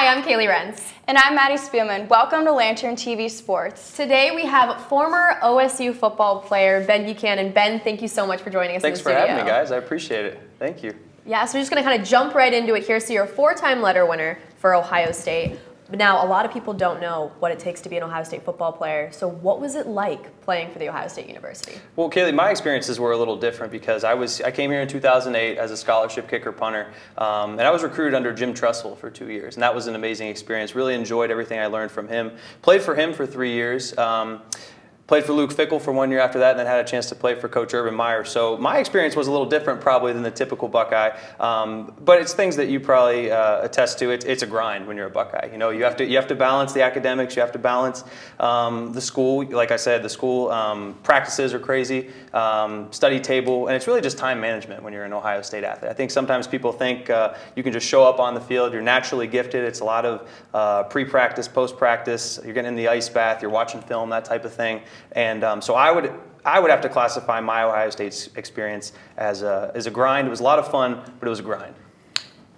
Hi, I'm Kaley Rentz. And I'm Maddie Spielman. Welcome to Lantern TV Sports. Today we have former OSU football player Ben Buchanan. Ben, thank you so much for joining us in the studio. Thanks for having me, guys. I appreciate it. Thank you. Yeah, so we're just going to kind of jump right into it here. So you're a four-time letter winner for Ohio State. But now, a lot of people don't know what it takes to be an Ohio State football player. So what was it like playing for the Ohio State University? Well, Kaley, my experiences were a little different because I came here in 2008 as a scholarship kicker punter, and I was recruited under Jim Tressel for 2 years, and that was an amazing experience. Really enjoyed everything I learned from him. Played for him for 3 years. Played for Luke Fickell for 1 year after that, and then had a chance to play for Coach Urban Meyer. So my experience was a little different probably than the typical Buckeye, but it's things that you probably attest to. It's a grind when you're a Buckeye. You know, you have to balance the academics, you have to balance the school. Like I said, the school practices are crazy, study table, and it's really just time management when you're an Ohio State athlete. I think sometimes people think you can just show up on the field. You're naturally gifted. It's a lot of pre-practice, post-practice. You're getting in the ice bath. You're watching film, that type of thing. And so I would have to classify my Ohio State experience as a grind. It was a lot of fun, but it was a grind.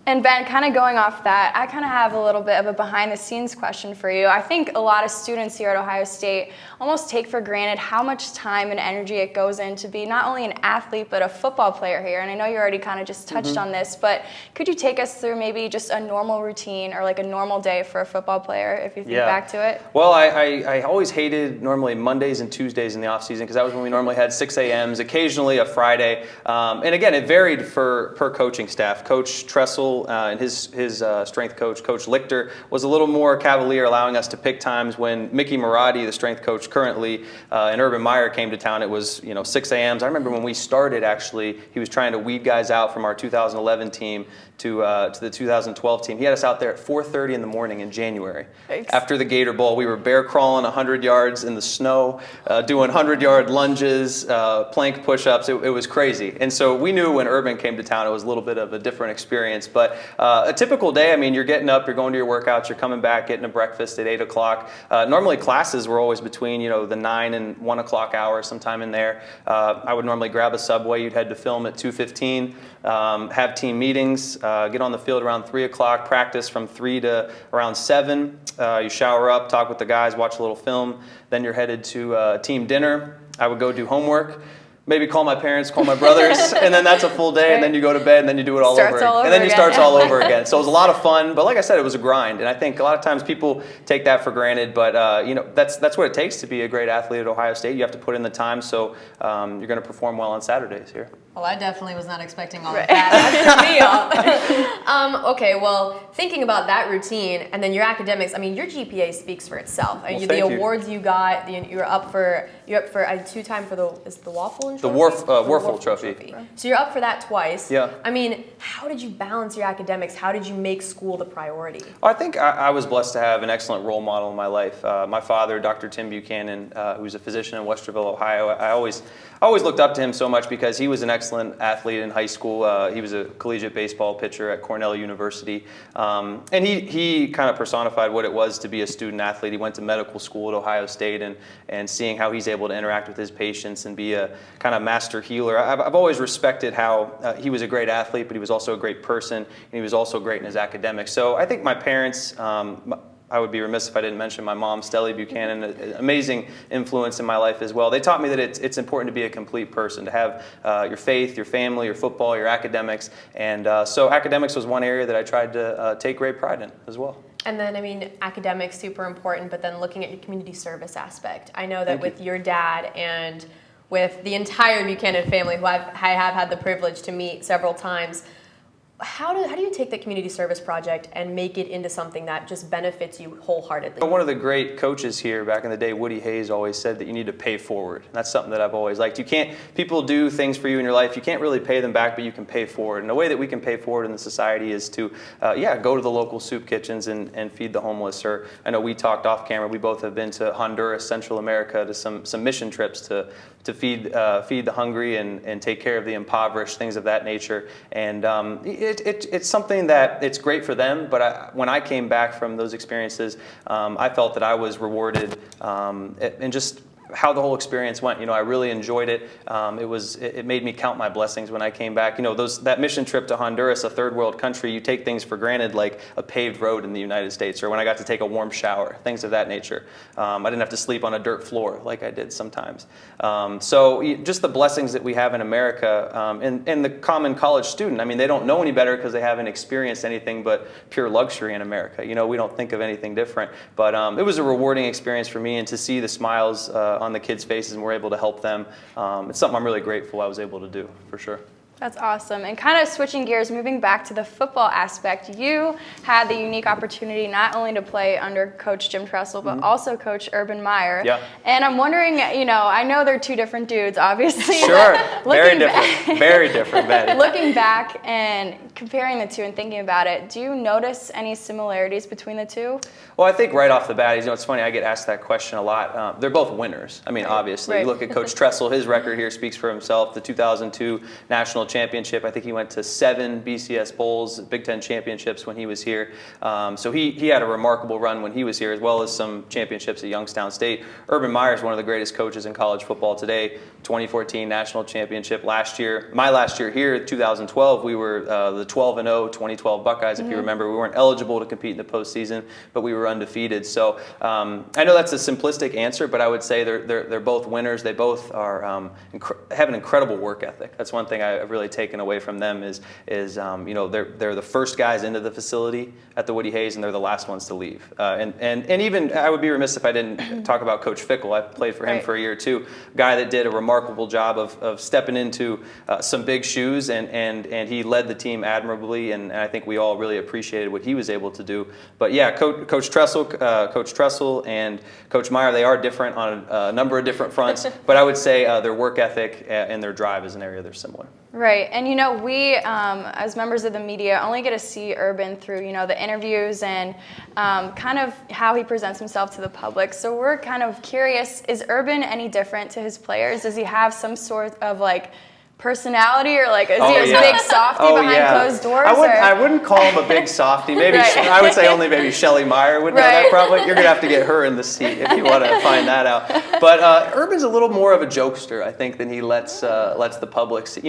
And Ben, kind of going off that, I kind of have a little bit of a behind-the-scenes question for you. I think a lot of students here at Ohio State almost take for granted how much time and energy it goes in to be not only an athlete, but a football player here. And I know you already kind of just touched on this, but could you take us through maybe just a normal routine or like a normal day for a football player, if you think back to it? Well, I always hated normally Mondays and Tuesdays in the off season because that was when we normally had 6 a.m.s, occasionally a Friday. And again, it varied per coaching staff. Coach Tressel and his strength coach, Coach Lichter, was a little more cavalier, allowing us to pick times. When Mickey Marotti, the strength coach currently, and Urban Meyer came to town, it was 6 a.m.s. I remember when we started, actually, he was trying to weed guys out from our 2011 team to the 2012 team. He had us out there at 4:30 in the morning in January. Thanks. After the Gator Bowl, we were bear crawling 100 yards in the snow, doing 100-yard lunges, plank push-ups. It was crazy. And so we knew when Urban came to town, it was a little bit of a different experience. But a typical day, I mean, you're getting up, you're going to your workouts, you're coming back, getting a breakfast at 8 o'clock. Normally classes were always between the 9 and 1 o'clock hour, sometime in there. I would normally grab a Subway. You'd head to film at 2:15, have team meetings, get on the field around 3 o'clock, practice from 3 to around 7. You shower up, talk with the guys, watch a little film. Then you're headed to team dinner. I would go do homework. Maybe call my parents, call my brothers, and then that's a full day, and then you go to bed, and then you do it all over again. And then you start all over again. So it was a lot of fun, but like I said, it was a grind, and I think a lot of times people take that for granted, but that's what it takes to be a great athlete at Ohio State. You have to put in the time, so you're going to perform well on Saturdays here. Well, I definitely was not expecting all of that. That's me. Okay, well, thinking about that routine and then your academics, I mean, your GPA speaks for itself. Well, the awards you got, you're up for a 2-time for the Waffle the Warfel Trophy. So you're up for that twice. Yeah. I mean, how did you balance your academics? How did you make school the priority? I think I was blessed to have an excellent role model in my life. My father, Dr. Tim Buchanan, who's a physician in Westerville, Ohio, I always looked up to him so much because he was an excellent athlete in high school. He was a collegiate baseball pitcher at Cornell University. And he kind of personified what it was to be a student athlete. He went to medical school at Ohio State, and seeing how he's able to interact with his patients and be a kind of master healer. I've always respected how he was a great athlete, but he was also a great person, and he was also great in his academics. So I think my parents, I would be remiss if I didn't mention my mom, Stelly Buchanan, an amazing influence in my life as well. They taught me that it's important to be a complete person, to have your faith, your family, your football, your academics. And so academics was one area that I tried to take great pride in as well. And then, I mean, academics, super important, but then looking at your community service aspect. I know that with your dad and with the entire Buchanan family, who I have had the privilege to meet several times, how do you take the community service project and make it into something that just benefits you wholeheartedly? One of the great coaches here back in the day, Woody Hayes, always said that you need to pay forward. That's something that I've always liked. People do things for you in your life. You can't really pay them back, but you can pay forward. And the way that we can pay forward in the society is to, go to the local soup kitchens and feed the homeless. Or I know we talked off camera. We both have been to Honduras, Central America, to some mission trips to feed the hungry and take care of the impoverished, things of that nature. And it's something that it's great for them, but when I came back from those experiences, I felt that I was rewarded and just how the whole experience went. I really enjoyed it. It made me count my blessings when I came back. That mission trip to Honduras, a third world country, you take things for granted, like a paved road in the United States, or when I got to take a warm shower, things of that nature. I didn't have to sleep on a dirt floor like I did sometimes. So just the blessings that we have in America, and the common college student. I mean, they don't know any better because they haven't experienced anything but pure luxury in America. We don't think of anything different. But it was a rewarding experience for me, and to see the smiles on the kids' faces and we're able to help them, it's something I'm really grateful I was able to do, for sure. That's awesome. And kind of switching gears, moving back to the football aspect, you had the unique opportunity not only to play under Coach Jim Tressel, but also Coach Urban Meyer. Yeah. And I'm wondering, I know they're two different dudes, obviously. Sure. Very different. Very different, Maddie. Looking back and comparing the two and thinking about it, do you notice any similarities between the two? Well, I think right off the bat, it's funny, I get asked that question a lot. They're both winners. I mean, obviously. Right. You look at Coach Tressel, his record here speaks for himself. The 2002 National Championship, I think he went to 7 BCS Bowls, Big Ten championships when he was here. So he had a remarkable run when he was here, as well as some championships at Youngstown State. Urban Meyer is one of the greatest coaches in college football today. 2014 National Championship last year. My last year here, 2012, we were the 12-0 2012 Buckeyes, if you remember. We weren't eligible to compete in the postseason, but we were undefeated. So I know that's a simplistic answer, but I would say they're both winners. They both are have an incredible work ethic. That's one thing I've really taken away from them is they're the first guys into the facility at the Woody Hayes, and they're the last ones to leave. And even I would be remiss if I didn't talk about Coach Fickle. I played for him for a year too. Guy that did a remarkable job of stepping into some big shoes, and he led the team admirably, and I think we all really appreciated what he was able to do. But yeah, Coach Tressel and Coach Meyer, they are different on a number of different fronts, but I would say their work ethic and their drive is an area they're similar. Right, and we as members of the media only get to see Urban through the interviews and kind of how he presents himself to the public. So we're kind of curious: is Urban any different to his players? Does he have some sort of personality, or is he a big softy behind closed doors? I wouldn't call him a big softy. Maybe I would say only maybe Shelley Meyer would know that probably. You're gonna have to get her in the seat if you want to find that out. But Urban's a little more of a jokester, I think, than he lets the public see.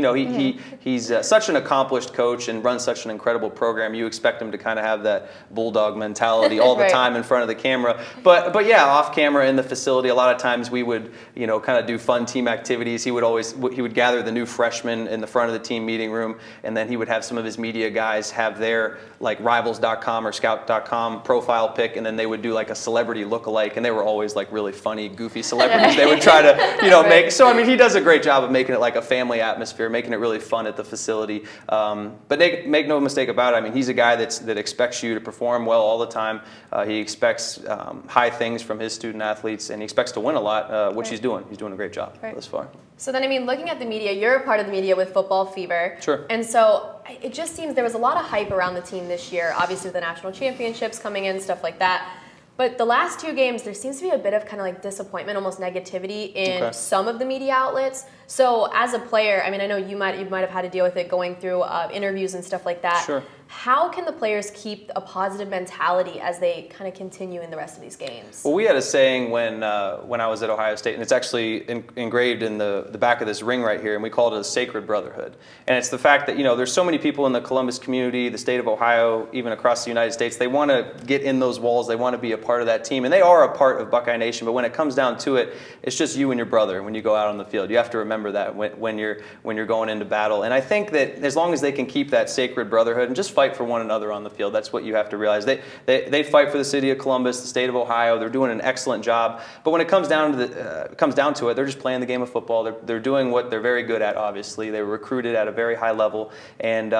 He's such an accomplished coach and runs such an incredible program. You expect him to kind of have that bulldog mentality all the time in front of the camera. But yeah, off camera in the facility, a lot of times we would kind of do fun team activities. He would gather the new freshmen in the front of the team meeting room, and then he would have some of his media guys have their rivals.com or scout.com profile pic, and then they would do a celebrity lookalike, and they were always really funny, goofy celebrities they would try to make. So I mean, he does a great job of making it like a family atmosphere, making it really fun at the facility. But make no mistake about it, I mean, he's a guy that expects you to perform well all the time. He expects high things from his student athletes, and he expects to win a lot, which he's doing. He's doing a great job thus far. So then, I mean, looking at the media, you're a part of the media with Football Fever. Sure. And so it just seems there was a lot of hype around the team this year, obviously with the national championships coming in, stuff like that. But the last 2 games, there seems to be a bit of kind of disappointment, almost negativity in some of the media outlets. So as a player, I mean, I know you might have had to deal with it going through interviews and stuff like that. Sure. How can the players keep a positive mentality as they kind of continue in the rest of these games? Well, we had a saying when I was at Ohio State, and it's actually engraved in the back of this ring right here, and we called it a sacred brotherhood. And it's the fact that, there's so many people in the Columbus community, the state of Ohio, even across the United States, they want to get in those walls, they want to be a part of that team, and they are a part of Buckeye Nation, but when it comes down to it, it's just you and your brother when you go out on the field. You have to remember that when you're going into battle. And I think that as long as they can keep that sacred brotherhood and just fight for one another on the field, that's what you have to realize. They fight for the city of Columbus, the state of Ohio. They're doing an excellent job. But when it comes down to it, they're just playing the game of football. They're doing what they're very good at. Obviously, they were recruited at a very high level, and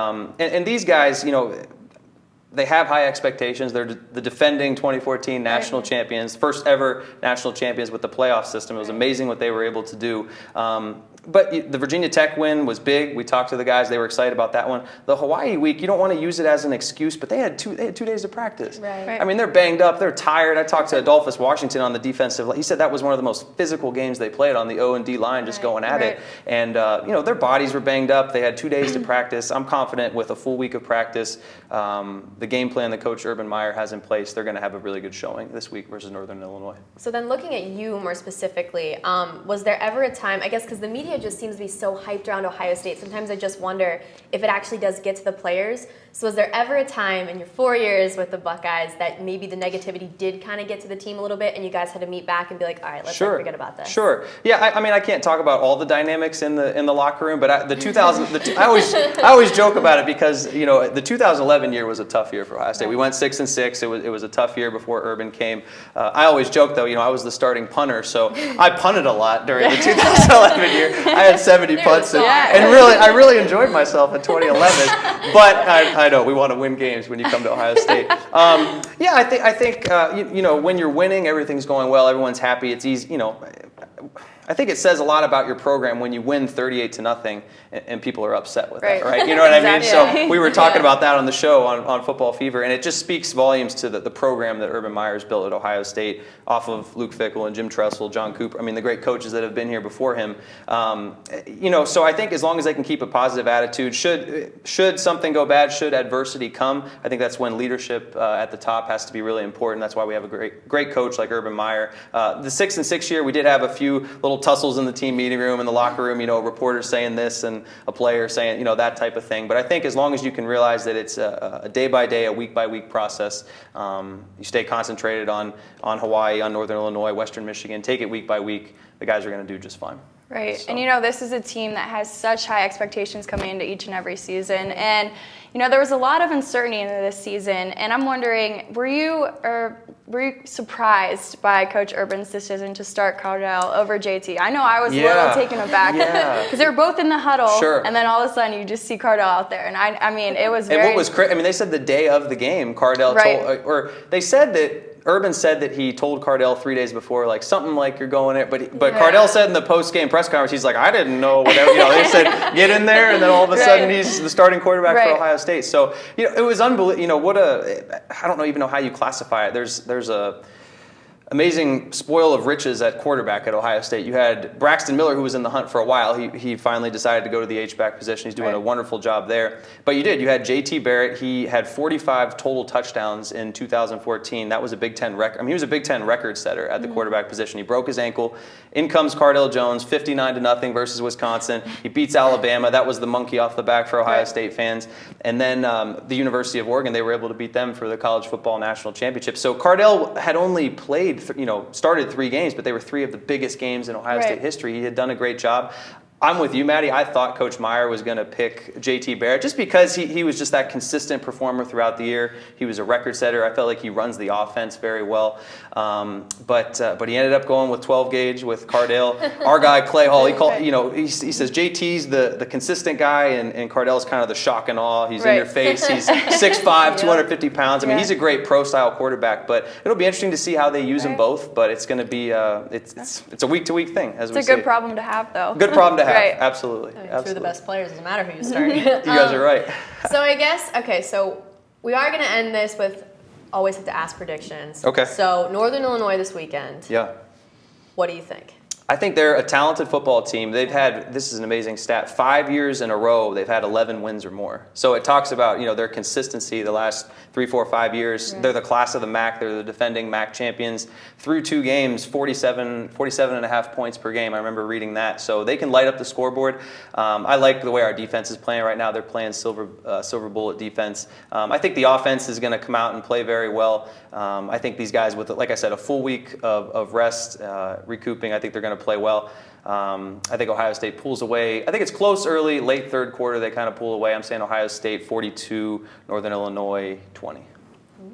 these guys, they have high expectations. They're the defending 2014 national champions, first ever national champions with the playoff system. It was amazing what they were able to do. But the Virginia Tech win was big. We talked to the guys; they were excited about that one. The Hawaii week, you don't want to use it as an excuse, but they had 2 days of practice. Right. I mean, they're banged up, they're tired. I talked to Adolphus Washington on the defensive line. He said that was one of the most physical games they played on the O&D line, just going at it. And their bodies were banged up. They had 2 days to practice. I'm confident with a full week of practice, the game plan that Coach Urban Meyer has in place, they're going to have a really good showing this week versus Northern Illinois. So then, looking at you more specifically, was there ever a time, I guess, because the media just seems to be so hyped around Ohio State, sometimes I just wonder if it actually does get to the players. So was there ever a time in your 4 years with the Buckeyes that maybe the negativity did kind of get to the team a little bit and you guys had to meet back and be like, all right, let's not forget about this? Sure. Yeah, I mean, I can't talk about all the dynamics in the locker room, but I always joke about it because, the 2011 year was a tough year for Ohio State. We went 6-6. It was a tough year before Urban came. I always joke, though, I was the starting punter, so I punted a lot during the 2011 year. I had 70 punts, and I really enjoyed myself in 2011. But I know we want to win games when you come to Ohio State. I think when you're winning, everything's going well, everyone's happy. It's easy. I think it says a lot about your program when you win 38-0 and people are upset with that, right? You know what I mean? So we were talking about that on the show on Football Fever, and it just speaks volumes to the program that Urban Meyer's built at Ohio State off of Luke Fickell and Jim Tressel, John Cooper. I mean, the great coaches that have been here before him. So I think as long as they can keep a positive attitude, should something go bad, should adversity come, I think that's when leadership at the top has to be really important. That's why we have a great coach like Urban Meyer. The 6-6 year, we did have a few little tussles in the team meeting room, in the locker room, reporters saying this and a player saying, that type of thing. But I think as long as you can realize that it's a day-by-day, a week-by-week process, you stay concentrated on Hawaii, on Northern Illinois, Western Michigan, take it week by week, the guys are going to do just fine. Right. So. And, this is a team that has such high expectations coming into each and every season. And, there was a lot of uncertainty into this season. And I'm wondering, were you surprised by Coach Urban's decision to start Cardale over JT? I know I was a little taken aback because they were both in the huddle. Sure. And then all of a sudden you just see Cardale out there. And I mean, it was very... And what was crazy, they said the day of the game, Cardale told... Or they said that... Urban said that he told Cardale 3 days before, like something like you're going in, but Cardale said in the post-game press conference, he's like, I didn't know, whatever. They said get in there, and then all of a sudden he's the starting quarterback for Ohio State. So it was unbelievable. I don't even know how you classify it. There's a amazing spoil of riches at quarterback at Ohio State. You had Braxton Miller, who was in the hunt for a while. He finally decided to go to the H-back position. He's doing a wonderful job there. But you had JT Barrett. He had 45 total touchdowns in 2014. That was a Big Ten record. He was a Big Ten record setter at the quarterback position. He broke his ankle. In comes Cardale Jones, 59-0 versus Wisconsin. He beats Alabama. That was the monkey off the back for Ohio State fans. And then the University of Oregon, they were able to beat them for the college football national championship. So Cardale had only played started 3 games, but they were 3 of the biggest games in Ohio State history. He had done a great job. I'm with you, Maddie. I thought Coach Meyer was going to pick JT Barrett just because he was just that consistent performer throughout the year. He was a record setter. I felt like he runs the offense very well. But he ended up going with 12 gauge with Cardale. Our guy Clay Hall, he says JT's the consistent guy, and Cardale's kind of the shock and awe. He's in your face. He's 6'5", 250 pounds. He's a great pro style quarterback. But it'll be interesting to see how they use them both. But it's going to be it's a week to week thing. It's a good problem to have, though. Good problem to have. Absolutely. Two of the best players. Doesn't matter who you start. You guys are right. So I guess, so we are going to end this with always have to ask predictions. Okay. So Northern Illinois this weekend. Yeah. What do you think? I think they're a talented football team. They've had, this is an amazing stat, 5 years in a row they've had 11 wins or more. So it talks about, their consistency the last 3, 4, 5 years. They're the class of the MAC. They're the defending MAC champions. Through 2 games, 47 and a half points per game. I remember reading that. So they can light up the scoreboard. I like the way our defense is playing right now. They're playing silver bullet defense. I think the offense is going to come out and play very well. I think these guys, with, like I said, a full week of rest, recouping, I think they're going to play well. I think Ohio State pulls away. I think it's close early, late third quarter, they kind of pull away. I'm saying Ohio State 42, Northern Illinois 20.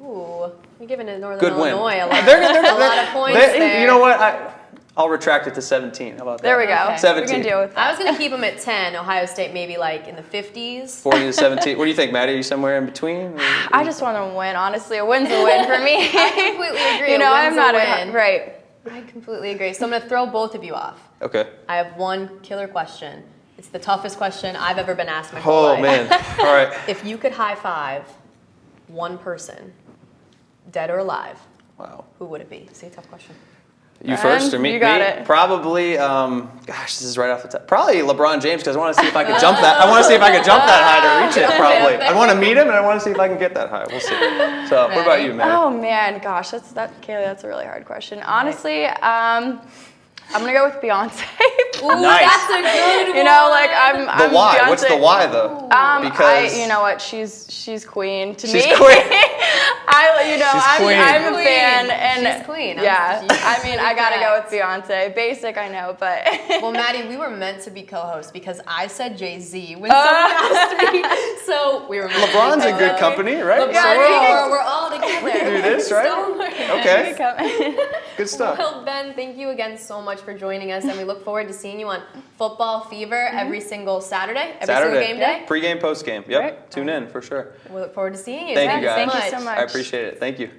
Ooh, you're giving Northern Good Illinois win. a lot of points there. You know what? I'll retract it to 17. How about that? There we go. Okay. 17. We can deal with that. I was going to keep them at 10. Ohio State maybe like in the 50s. 40 to 17. What do you think, Maddie? Are you somewhere in between? I just want them to win, honestly. A win's a win for me. I completely agree. I'm not a win. Right. I completely agree. So I'm going to throw both of you off. Okay. I have one killer question. It's the toughest question I've ever been asked my whole life. Oh, man. All right. If you could high five one person, dead or alive, Wow. who would it be? See, tough question. You first or me? You got me? it. Probably, gosh, this is right off the top. Probably LeBron James, because I want to see if I can jump that. I want to see if I can jump that high to reach it, probably. I want to meet him, and I want to see if I can get that high. We'll see. So, what about you, Maddie? Oh man, gosh, Kaylee, that's a really hard question. Honestly, I'm gonna go with Beyonce. Ooh, Nice. that's a good one. You know, like I'm The why? Beyonce. What's the why, though? Because you know what? She's queen to she's me. queen. I'm queen. a fan, and She's queen. Yeah, She's I mean, I gotta correct. go with Beyonce. Basic, I know, but. Well, Maddie, we were meant to be co-hosts because I said Jay-Z when someone asked me. So we were meant LeBron's to in be good company, right? LeBron, So we're all together. we can do this, right? Don't worry. Okay. Good stuff. Well, Ben, thank you again so much for joining us, and we look forward to seeing you on Football Fever every single Saturday, every single game day. Pre-game, post-game. Yep. Right. Tune in for sure. We look forward to seeing you. Thank you, guys. Thank you so much. I appreciate it. Thank you.